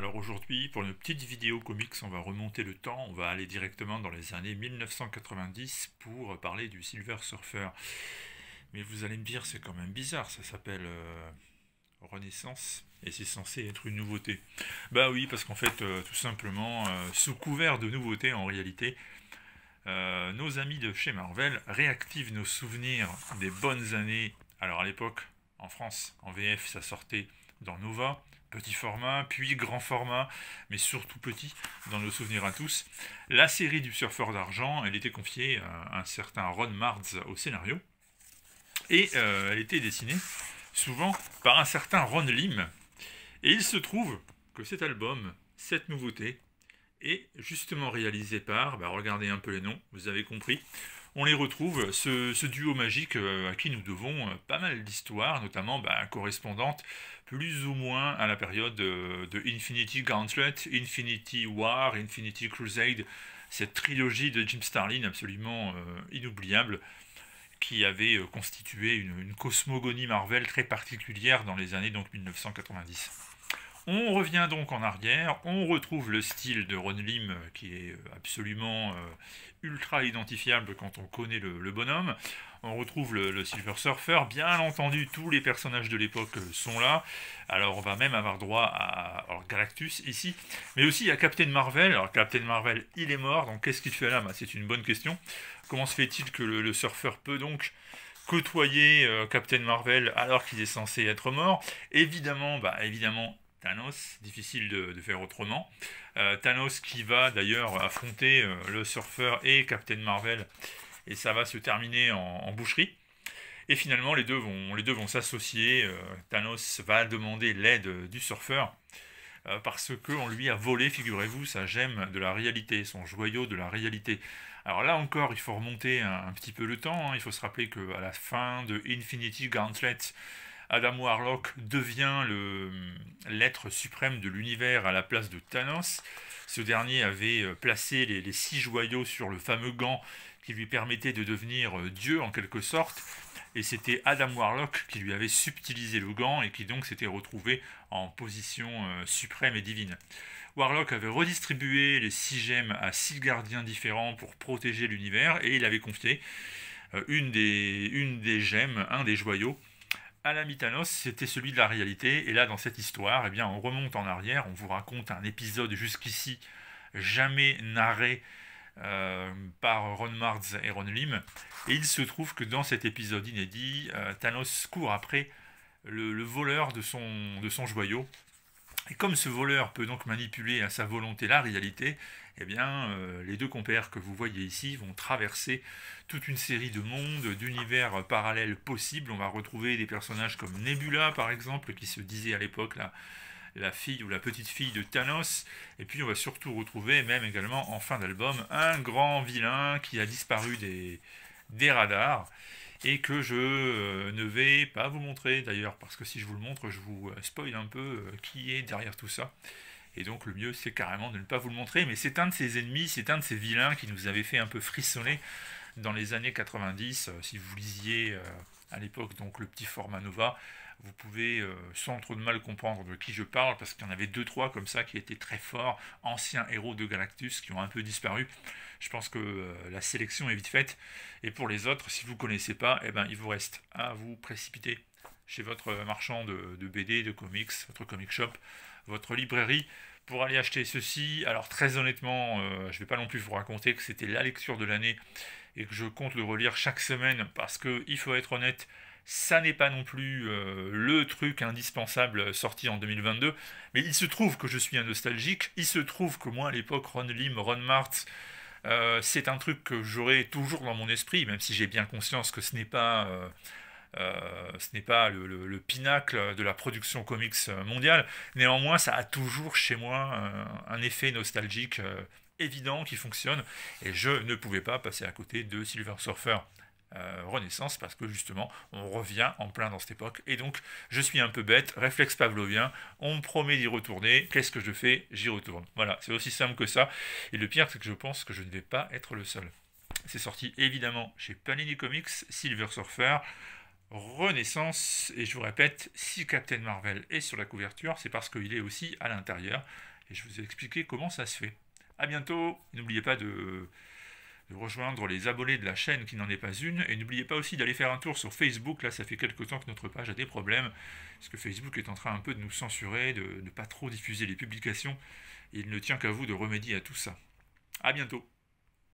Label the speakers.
Speaker 1: Alors aujourd'hui, pour une petite vidéo comics, on va remonter le temps, on va aller directement dans les années 1990 pour parler du Silver Surfer. Mais vous allez me dire, c'est quand même bizarre, ça s'appelle Renaissance et c'est censé être une nouveauté. Bah oui, parce qu'en fait, tout simplement, sous couvert de nouveautés en réalité, nos amis de chez Marvel réactivent nos souvenirs des bonnes années. Alors à l'époque, en France, en VF, ça sortait dans Nova, petit format, puis grand format, mais surtout petit, dans nos souvenirs à tous. La série du surfeur d'argent, elle était confiée à un certain Ron Martz au scénario, et elle était dessinée souvent par un certain Ron Lim. Et il se trouve que cet album, cette nouveauté, est justement réalisé par, regardez un peu les noms, vous avez compris, on les retrouve, ce duo magique à qui nous devons pas mal d'histoires, notamment correspondantes plus ou moins à la période de Infinity Gauntlet, Infinity War, Infinity Crusade, cette trilogie de Jim Starlin absolument inoubliable qui avait constitué une cosmogonie Marvel très particulière dans les années donc 1990. On revient donc en arrière, on retrouve le style de Ron Lim qui est absolument ultra identifiable quand on connaît le bonhomme. On retrouve le Silver Surfer, bien entendu tous les personnages de l'époque sont là. Alors on va même avoir droit à Galactus ici, mais aussi à Captain Marvel. Alors Captain Marvel il est mort, donc qu'est-ce qu'il fait là? C'est une bonne question. Comment se fait-il que le surfeur peut donc côtoyer Captain Marvel alors qu'il est censé être mort? Évidemment, Thanos, difficile de faire autrement. Thanos qui va d'ailleurs affronter le surfeur et Captain Marvel, et ça va se terminer en boucherie. Et finalement, les deux vont s'associer. Thanos va demander l'aide du surfeur parce qu'on lui a volé, figurez-vous, sa gemme de la réalité, son joyau de la réalité. Alors là encore, il faut remonter un petit peu le temps. Il faut se rappeler qu'à la fin de Infinity Gauntlet, Adam Warlock devient l'être suprême de l'univers à la place de Thanos. Ce dernier avait placé les 6 joyaux sur le fameux gant qui lui permettait de devenir Dieu en quelque sorte. Et c'était Adam Warlock qui lui avait subtilisé le gant et qui donc s'était retrouvé en position suprême et divine. Warlock avait redistribué les 6 gemmes à 6 gardiens différents pour protéger l'univers et il avait confié une des gemmes, un des joyaux, à l'ami Thanos, c'était celui de la réalité. Et là, dans cette histoire, on remonte en arrière, on vous raconte un épisode jusqu'ici jamais narré par Ron Martz et Ron Lim. Et il se trouve que dans cet épisode inédit, Thanos court après le voleur de son joyau. Et comme ce voleur peut donc manipuler à sa volonté la réalité, les deux compères que vous voyez ici vont traverser toute une série de mondes, d'univers parallèles possibles. On va retrouver des personnages comme Nebula, par exemple, qui se disait à l'époque la fille ou la petite fille de Thanos. Et puis on va surtout retrouver, même également en fin d'album, un grand vilain qui a disparu des radars et que je ne vais pas vous montrer d'ailleurs, parce que si je vous le montre, je vous spoil un peu qui est derrière tout ça. Et donc le mieux c'est carrément de ne pas vous le montrer, mais c'est un de ces ennemis, c'est un de ces vilains qui nous avait fait un peu frissonner dans les années 90. Si vous lisiez à l'époque donc le petit format Nova, vous pouvez sans trop de mal comprendre de qui je parle, parce qu'il y en avait 2-3 comme ça qui étaient très forts, anciens héros de Galactus qui ont un peu disparu. Je pense que la sélection est vite faite, et pour les autres, si vous ne connaissez pas, il vous reste à vous précipiter chez votre marchand de BD, de comics, votre comic shop, votre librairie, pour aller acheter ceci. Alors très honnêtement, je ne vais pas non plus vous raconter que c'était la lecture de l'année, et que je compte le relire chaque semaine, parce qu'il faut être honnête, ça n'est pas non plus le truc indispensable sorti en 2022, mais il se trouve que je suis un nostalgique, il se trouve que moi à l'époque, Ron Lim, Ron Martz, c'est un truc que j'aurai toujours dans mon esprit, même si j'ai bien conscience que ce n'est pas le pinacle de la production comics mondiale. Néanmoins, ça a toujours chez moi un effet nostalgique évident qui fonctionne, et je ne pouvais pas passer à côté de Silver Surfer Renaissance, parce que justement on revient en plein dans cette époque, et donc je suis un peu bête, réflexe pavlovien, on me promet d'y retourner, qu'est-ce que je fais? J'y retourne. Voilà, c'est aussi simple que ça, et le pire c'est que je pense que je ne vais pas être le seul. C'est sorti évidemment chez Panini Comics, Silver Surfer Renaissance, et je vous répète, si Captain Marvel est sur la couverture, c'est parce qu'il est aussi à l'intérieur. et je vous ai expliqué comment ça se fait. A bientôt, n'oubliez pas de rejoindre les abonnés de la chaîne qui n'en est pas une, et n'oubliez pas aussi d'aller faire un tour sur Facebook. Là, ça fait quelques temps que notre page a des problèmes, parce que Facebook est en train un peu de nous censurer, de ne pas trop diffuser les publications, et il ne tient qu'à vous de remédier à tout ça. A bientôt.